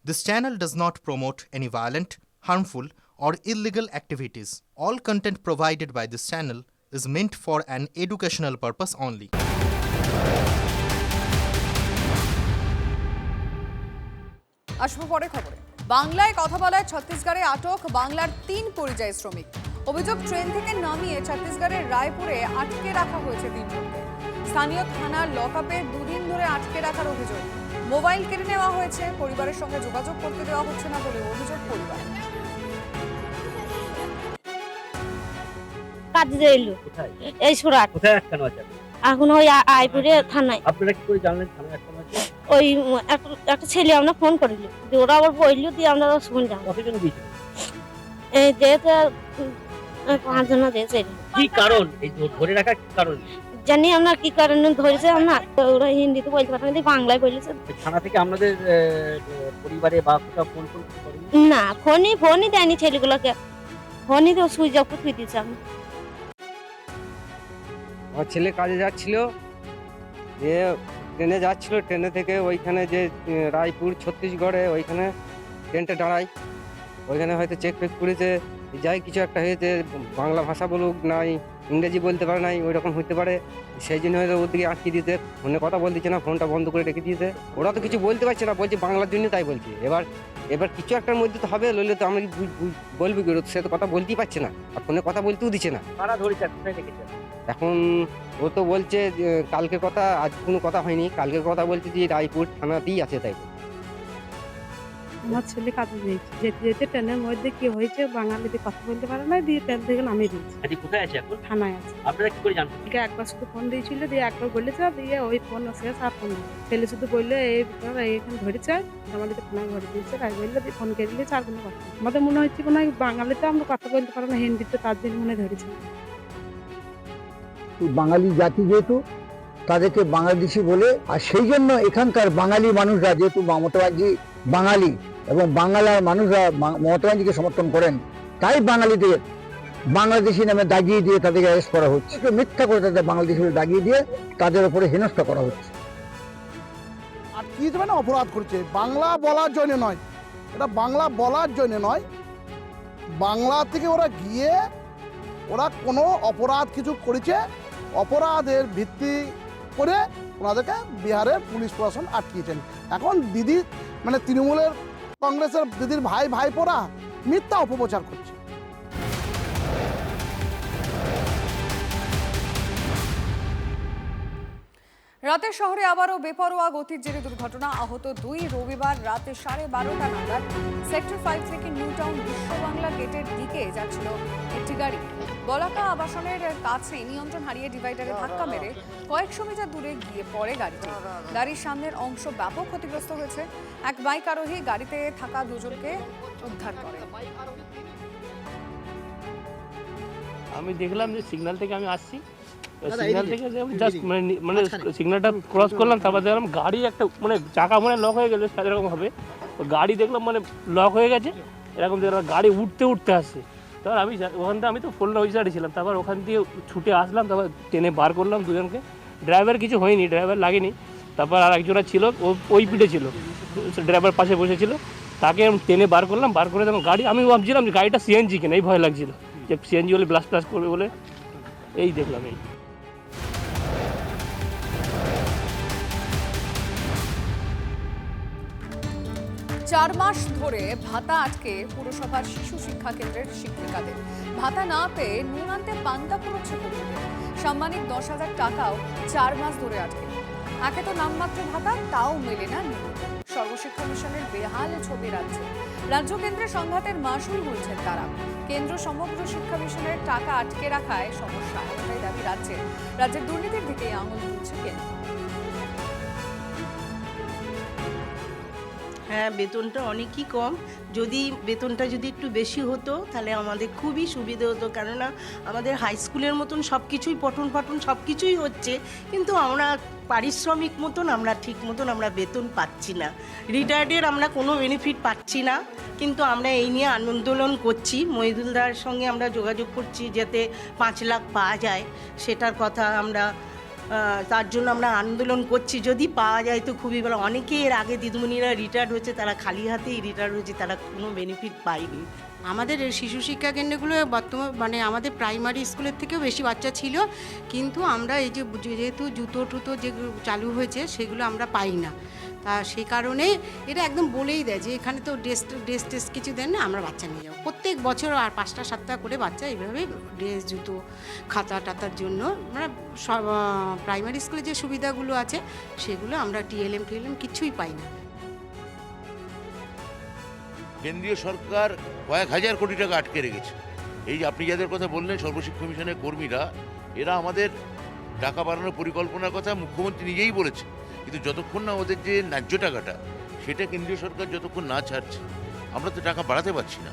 This channel does not promote any violent, harmful, or illegal activities. All content provided by this channel is meant for an educational purpose only. আসবো পরে খবরে। বাংলায় কথা বলায় ছত্তিশগড়ে আটক বাংলার 3 পরিযায়ী শ্রমিক। অভিযোগ, ট্রেন থেকে নামিয়ে ছত্তিশগড়ের রায়পুরে আটকে রাখা হয়েছে 3 জনকে। স্থানীয় থানার লকআপে 2 দিন ধরে আটকে রাখার অভিযোগ। মোবাইল কেড়ে নেওয়া হয়েছে, পরিবারের সঙ্গে যোগাযোগ করতে দেওয়া হচ্ছে না বলে অভিযোগ পরিবারের। কাজে এলো এই সুরাট কোথায় আটকানো আছে? এখন ওই আইপুরে থানায়। আপনারা কি করে জানলেন থানায় আটকানো আছে? ওই একটা ছেলে আমরা ফোন করিল, দিয়ে ওরা আবার বললো, দিয়ে আমরা শুনলাম। কতজন দিয়েছিল? এই যেতে 5 জন দিয়েছে। কি কারণ এই ধরে রাখার কি কারণ জানি আমরা কি কারণে ধরেছে, আমরা ওরা হিন্দিতে বলতে পারতাম না, বাংলায় বলেছে। থানা থেকে আপনাদের পরিবারে বা কোথাও ফোন করেন? না, ফোনই দেয়নি ছেলেগুলোকে, ফোনই তো সুইচ অফ করে দিয়েছে। আমি আমার ছেলে কাজে যাচ্ছিল, যে ট্রেনে যাচ্ছিল, ট্রেনে থেকে ওইখানে যে রায়পুর ছত্তিশগড়ে ওইখানে ট্রেনটা দাঁড়ায়, ওইখানে হয়তো চেক ফেক করেছে, যাই কিছু একটা হয়েছে, বাংলা ভাষা বলুক নাই ইংরেজি বলতে পারে নাই, ওই রকম হতে পারে, সেই জন্য হয়তো ওর দিকে আটকে দিতে, ফোনে কথা বলতেছে না, ফোনটা বন্ধ করে রেখে দিয়েছে। ওরা তো কিছু বলতে পারছে না, বলছে বাংলার জন্য, তাই বলছি। এবার কিছু একটার মধ্যে তো হবে, লইলে তো আমি বলবি কি, সে তো কথা বলতেই পারছে না, আর ফোনে কথা বলতেও দিচ্ছে না। কারা ধরেছে, কোথায় রেখেছে? এখন ও তো বলছে কালকে কথা, আজ কোনো কথা হয়নি, কালকে কথা বলছে যে রায়পুর থানাতেই আছে, তাই আমার ছেলে কাজে যেতে যেতে ট্রেনের মধ্যে কি হয়েছে, বাঙালিতে কথা বলতে পারে না, দিয়ে ট্রেন থেকে নামিয়ে দিয়েছে। আজকে কোথায় আছে এখন? থানায় আছে। আপনারা কি করে জানতেন? ওকে একবার শুধু ফোন দিয়েছিল, দিয়ে একবার বলেছে, দিয়ে ওই ফোন শেষ, আর ফোন ছেলে শুধু বললো এই এখানে ধরেছে, আমাদের থানায় ভরে দিয়েছে, তাই বললো, দিয়ে ফোন কেটে দিয়েছে, আর কোনো কথা। আমাদের মনে হচ্ছে কোনো বাঙালিতে আমরা কথা বলতে পারো না, হিন্দিতে, তার জন্য মনে ধরেছে। বাঙালি জাতি যেহেতু, তাদেরকে বাংলাদেশি বলে, আর সেই জন্য এখানকার বাঙালি মানুষরা, যেহেতু মমতা ব্যানার্জি বাঙালি এবং বাংলার মানুষরা মমতা ব্যানার্জিকে সমর্থন করেন, তাই বাঙালিদের বাংলাদেশি নামে দাগিয়ে দিয়ে তাদেরকে অ্যারেস্ট করা হচ্ছে, মিথ্যা করে তাদের বাংলাদেশি বলে দাগিয়ে দিয়ে তাদের উপরে হেনস্থা করা হচ্ছে। আর কি মানে অপরাধ করছে, বাংলা বলার জন্য নয়, এটা বাংলা বলার জন্য নয়, বাংলা থেকে ওরা গিয়ে ওরা কোনো অপরাধ কিছু করেছে, অপরাধের ভিত্তি করে ওনাদেরকে বিহারের পুলিশ প্রশাসন আটকিয়েছেন। এখন দিদি মানে তৃণমূলের কংগ্রেসের দিদির ভাইপোরা মিথ্যা অপপ্রচার করছে। রাতে শহরে আবারও বেপরোয়া গতির জেরে দুর্ঘটনা, আহত 2। রবিবার রাতে 12:30 নাগাদ সেক্টর 5 থেকে নিউ টাউন বিশ্ব বাংলা গেটের দিকে যাচ্ছিল একটি গাড়ি। বলাকা আবাসনের কাছে নিয়ন্ত্রণ হারিয়ে ডিভাইডারে ধাক্কা মেরে কয়েকশো মিটার দূরে গিয়ে পড়ে গাড়িটি। গাড়ির সামনের অংশ ব্যাপক ক্ষতিগ্রস্ত হয়েছে। এক বাইক আরোহী গাড়িতে থাকা 2 জনকে উদ্ধার করে। আমি দেখলাম যে সিগন্যাল থেকে আমি আসছি, সিগন্যাল থেকে জাস্ট মানে সিগন্যালটা ক্রস করলাম, তারপর দেখলাম গাড়ি একটা মানে চাকা মনে লক হয়ে গেল সেরকম হবে, গাড়ি দেখলাম মানে লক হয়ে গেছে, এরকম দেখলাম গাড়ি উঠতে আসছে। তারপর আমি ওখান থেকে, আমি তো ফোনটা ওই সাইডে ছিলাম, তারপর ওখান দিয়ে ছুটে আসলাম, তারপর টেনে বার করলাম 2 জনকে। ড্রাইভার কিছু হয়নি, ড্রাইভার লাগেনি। তারপর আর একজনা ছিল, ওই পিঠে ছিল, ড্রাইভার পাশে বসেছিল, তাকে টেনে বার করলাম। বার করে তখন গাড়ি, আমি ভাবছিলাম যে গাড়িটা সিএনজি কিনা, এই ভয় লাগছিল যে সিএনজি হলে ব্লাস্ট করবে বলে, এই দেখলাম। এই 4 মাস ধরে ভাতা আটকে পুরসভার শিশু শিক্ষা কেন্দ্রের শিক্ষিকাদের। ভাতা না পেয়ে নুন আনতে পান্তা পুরোচ্ছে কর্মীদের। সাম্মানিক 10,000 টাকাও 4 মাস ধরে আটকে। একে তো নামমাত্র ভাতা, তাও মেলে না নুন। সর্বশিক্ষা মিশনের বেহাল ছবি রাজ্য কেন্দ্রের সংঘাতের মাসুল বলছেন তারা। কেন্দ্র সমগ্র শিক্ষা মিশনের টাকা আটকে রাখায় সমস্যা, এমনটাই দাবি রাজ্যের দুর্নীতির দিকে আঙুল তুলছে কেন্দ্র। হ্যাঁ, বেতনটা অনেকই কম। বেতনটা যদি একটু বেশি হতো তাহলে আমাদের খুবই সুবিধে হতো, কেননা আমাদের হাই স্কুলের মতন সব কিছুই পঠন পাঠন সব কিছুই হচ্ছে, কিন্তু আমরা পারিশ্রমিক মতন আমরা ঠিক মতন আমরা বেতন পাচ্ছি না। রিটায়ার্ডের আমরা কোনো বেনিফিট পাচ্ছি না, কিন্তু আমরা এই নিয়ে আন্দোলন করছি। মহিদুলদার সঙ্গে আমরা যোগাযোগ করছি যাতে 5 লাখ পাওয়া যায়, সেটার কথা আমরা তার জন্য আমরা আন্দোলন করছি, যদি পাওয়া যায় তো খুবই ভালো। অনেকে এর আগে দিদিমণিরা রিটায়ার্ড হয়েছে, তারা খালি হাতেই রিটায়ার্ড হয়েছে, তারা কোনো বেনিফিট পায়নি। আমাদের শিশু শিক্ষা কেন্দ্রগুলো বর্তমান মানে আমাদের প্রাইমারি স্কুলের থেকেও বেশি বাচ্চা ছিল, কিন্তু আমরা এই যে যেহেতু জুতো টুতো যেগুলো চালু হয়েছে সেগুলো আমরা পাই না। তা সেই কারণে এটা একদম বলেই দেয় যে এখানে তো ড্রেস টেস্ট কিছু দেন না, আমরা বাচ্চা নিয়ে যাবো। প্রত্যেক বছর আর 5টা 7টা করে বাচ্চা এইভাবে ড্রেস জুতো খাতা টাতার জন্য আমরা সব প্রাইমারি স্কুলে যে সুবিধাগুলো আছে সেগুলো আমরা টিএলএম কিছুই পাই না। কেন্দ্রীয় সরকার কয়েক হাজার কোটি টাকা আটকে রেখেছে। এই যে আপনি যাদের কথা বললেন সর্বশিক্ষা মিশনের কর্মীরা, এরা আমাদের টাকা বাড়ানোর পরিকল্পনার কথা মুখ্যমন্ত্রী নিজেই বলেছে, কিন্তু যতক্ষণ না ওদের যে ন্যায্য টাকাটা সেটা কেন্দ্রীয় সরকার যতক্ষণ না ছাড়ছে আমরা তো টাকা বাড়াতে পারছি না।